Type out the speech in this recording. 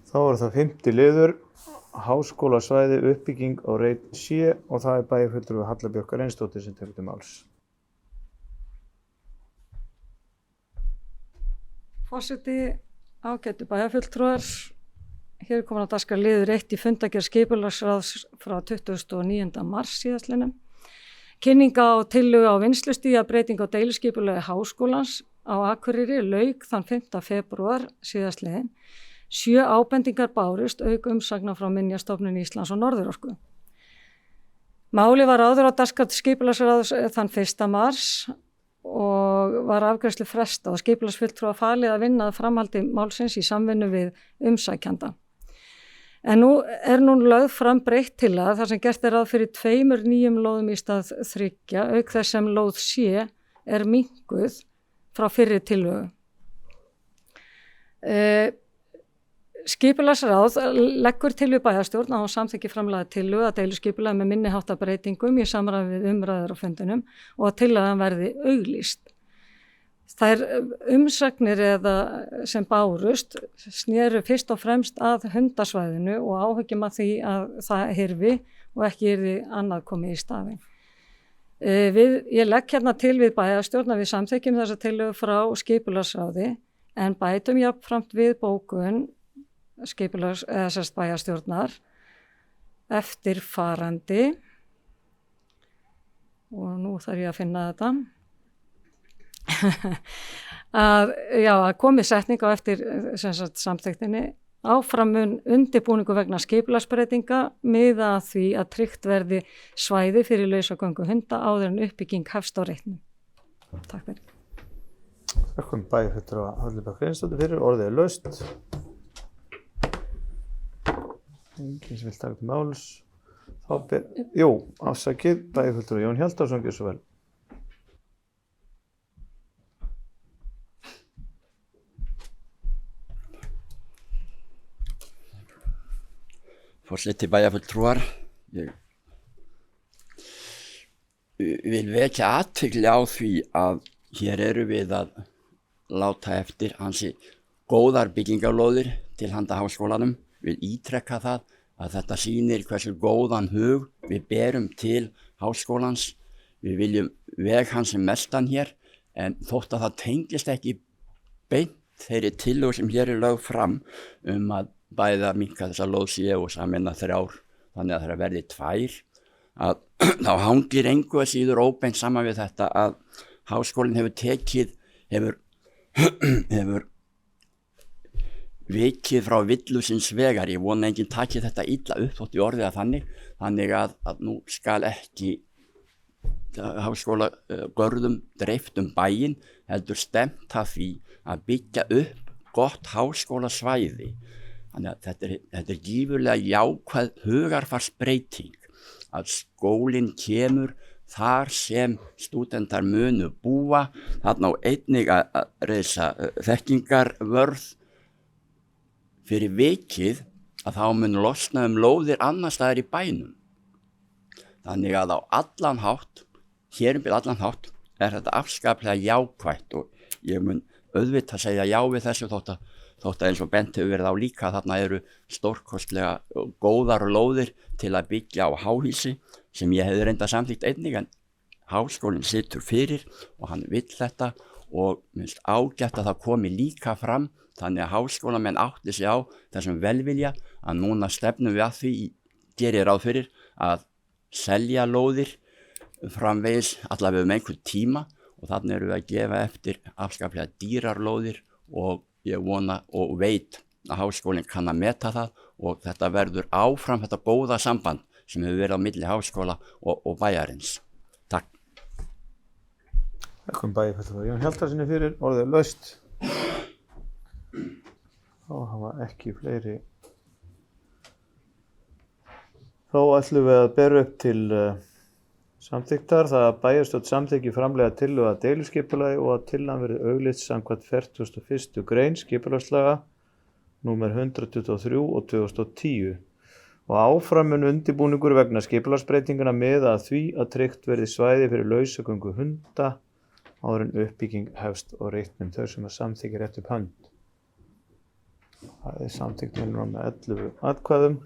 Þá það 5. liður, háskólasvæði uppbygging á reit C og það bæjarfulltrúi Halla Björk Reynsdóttir sem tekur til máls. Forseti, ágætu bæjarfulltrúar, hér komin á dagskrá liður 1 í fundargerð skipulagsráðs frá 29. mars síðastliðnum. Kynninga á tillögu á vinnslustigi að breyting á deiliskipulagi Háskólans á Akureyri lauk þann 5. febrúar síðastliðinn. 7 ábendingar bárust auk umsagna frá Minjastofnun Íslands og Norðurorku. Máli var áður á dagskrá skipulagsráðs þann 1. mars og var afgreiðslu frestað og skipulagsfulltrúa falið að vinna að framhaldi málsins í samvinnu við umsækjanda. En nú lögð fram breytt tillaga þar sem gert ráð fyrir 2 nýjum lóðum í stað 3, auk þess sem lóð C minnkuð frá fyrri tillögu. Skipulagsráð leggur til við bæjarstjórn að hún samþykki framlagða tillögu að deiliskipulagi með minni háttar breytingum í samræmi við umræður á fundinum og að tillagan verði auglýst. Þær umsagnir sem bárust snéru fyrst og fremst að hundasvæðinu og áhyggjum að því að það hyrfi og ekki yrði annað komið í staðinn. Ég legg hérna til við bæjarstjórn að við samþykkjum þessa tillögu frá skipulagsráði en bætum jafnframt við bókun bæjarstjórnar eftir farandi og nú þarf ég að finna þetta að komi setning á eftir samþykktinni áframun undirbúningu vegna skipulagsbreytinga miða að því að tryggt verði svæði fyrir lausagöngu hunda áður en uppbygging hefst á reitnum. Takk fyrir. Þakkum bæjarfulltrúa Halla Björk Reynsdóttir fyrir, orðið laust. Enginn sem vill taka til máls. Afsakið, bæjarfulltrúi Jón Hjaltason, gjörðu svo vel. Forseti bæjarfulltrúar, ég vil vekja athygli á því að hér eru við að láta eftir ansi góðar byggingarlóðir til handa háskólanum. Vil ítrekka það að þetta sýnir hversu góðan hug við berum til háskólans. Við viljum veg hans sem mestan hér en þótt að það tengist ekki beint þeirri tillögu sem hér lögð fram að bæði að minnka þessa lóð C og sameina 3 þannig að það verði 2 að þá hangir engu að síður óbeint saman við þetta að háskólinn hefur vikið frá villusins vegar. Ég vona enginn taki þetta illa upp þótt í orðið að þannig að nú skal ekki háskólagörðum dreift bæinn heldur stefnt að því að byggja upp gott háskólasvæði. Þannig að þetta er gífurlega jákvæð hugarfarsbreyting að skólinn kemur þar sem stúdentar munu búa, þarna á einnig að reisa þekkingarvörð fyrir vikið að þá mun losna lóðir annars staðar í bænum. Þannig að á allan hátt, hér allan hátt, þetta afskaplega jákvætt og ég mun auðvitað segja já við þessu þótt að eins og bent hefur verið á líka þarna eru stórkostlega góðar lóðir til að byggja á háhýsi sem ég hefði reyndað samþykkt einnig en háskólinn situr fyrir og hann vill þetta og minnst ágætt að það komi líka fram þannig að háskólamenn átti sig á þessum velvilja að núna stefnum við að því gerir ráð fyrir að selja lóðir framvegis allavega einhvern tíma og þannig eru við að gefa eftir afskaplega dýrar lóðir og ég vona og veit að háskólinn kann að meta það og þetta verður áfram þetta góða samband sem hefur verið á milli háskóla og bæjarins. Takk. Þakkum bæjarfulltrúa Jón Hjaltarsyni fyrir, orðið laust. Þá hafa ekki fleiri. Þá ætlum við að bera upp til samþykktar það að bæjarstjórn samþykki framlega tillögu að deiliskipulagi og að tillagan verði auglýst samkvæmt 41. grein skipulagslaga númer 123 og 2010 og áframun undirbúningur vegna skipulagsbreytingana miða að því að tryggt verði svæði fyrir lausagöngu hunda áður en uppbygging hefst á reitnum þau sem að samþykkja rétt upp hönd. Það er samþykkt með 11 atkvæðum.